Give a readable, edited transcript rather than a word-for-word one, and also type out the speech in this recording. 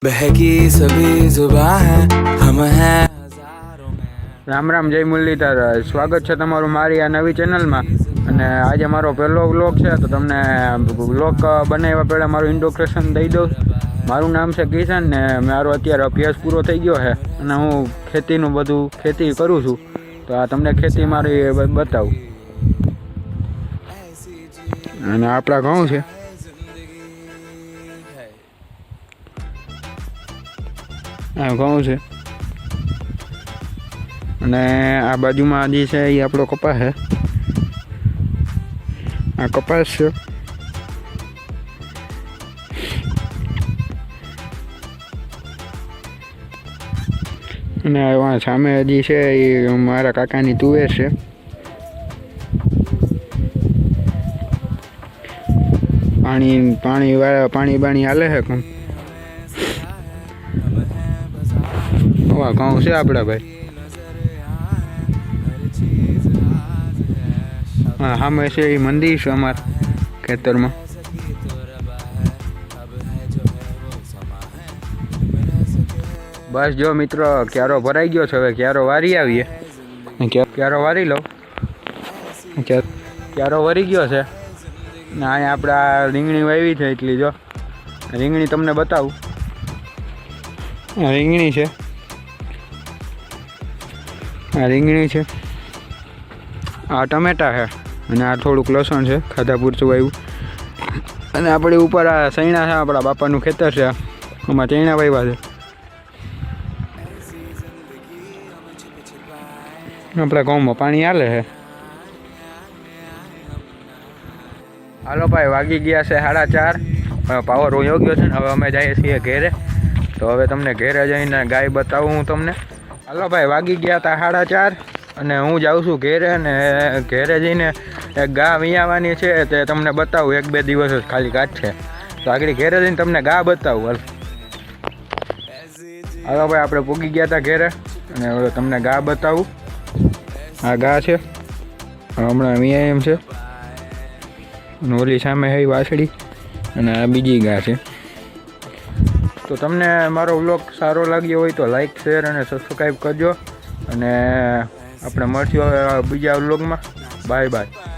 बहकी सभी जुबां हैं हम हैं। રામ રામ, જય મુરલીધર। સ્વાગત છે તમારું મારી આ નવી ચેનલમાં। અને આજે મારો પહેલો વ્લોગ છે, તો તમને વ્લોગ બનાવ્યા પહેલાં મારું ઇન્ટ્રોડક્શન દઈ દઉં। મારું નામ છે કિશન ને મારો અત્યારે અભ્યાસ પૂરો થઈ ગયો છે અને હું ખેતીનું બધું ખેતી કરું છું। તો આ તમને ખેતી મારી બતાવું। અને આપણા ઘઉં છે, આ ઘઉં છે, અને આ બાજુમાં જે છે એ આપણો કપાસ છે, આ કપાસ છે। અને સામે હજી છે એ મારા કાકાની તુવેર છે। પાણી હાલે છે કમ ઘઉં છે આપણા ભાઈ। હા, સામે છે એ મંદિર છે અમારા ખેતરમાં। બસ જો મિત્રો, ક્યારો ભરાઈ ગયો છે, હવે ક્યારો વારી આવીએ। ક્યારો વારી લો, ક્યારો વરી ગયો છે ને અહીંયા આપણા રીંગણી વાવી છે, એટલી જો રીંગણી તમને બતાવું। આ રીંગણી છે, આ રીંગણી છે, આ ટમેટા છે, અને આ થોડુંક લસણ છે ખાધા પૂરતું વાવ્યું। અને આપણે ઉપર આ સૈણા છે, આપણા બાપાનું ખેતર છે, આમાં ચૈણા વાવ્યા છે। આપણા ગામમાં પાણી હાલે છે। હાલો ભાઈ, વાગી ગયા છે 4:30। પાવર વયો ગયો છે ને હવે અમે જઈએ છીએ ઘેરે। તો હવે તમને ઘેરે જઈને ગાય બતાવું હું તમને। હાલો ભાઈ, વાગી ગયા હતા 4:30 અને હું જાઉં છું ઘેરે। ને ઘેરે જઈને એક ગા વિયાવાની છે, તે તમને બતાવું। 1-2 દિવસ જ ખાલી કાઢશે, તો આગળ ઘેરે જઈને તમને ગા બતાવું। હાલો ભાઈ, આપણે પૂગી ગયા હતા ઘેરે અને હવે તમને ગા બતાવું। આ ગા છે, હમણાં વિયા એમ છે, ઓલી સામે હઈ વાસળી, અને આ બીજી ગા છે। તો તમને મારો વ્લોગ સારો લાગ્યો હોય તો લાઈક, શેર અને સબસ્ક્રાઈબ કરજો। અને આપણે મળશું હવે બીજા વ્લોગમાં। Bye bye.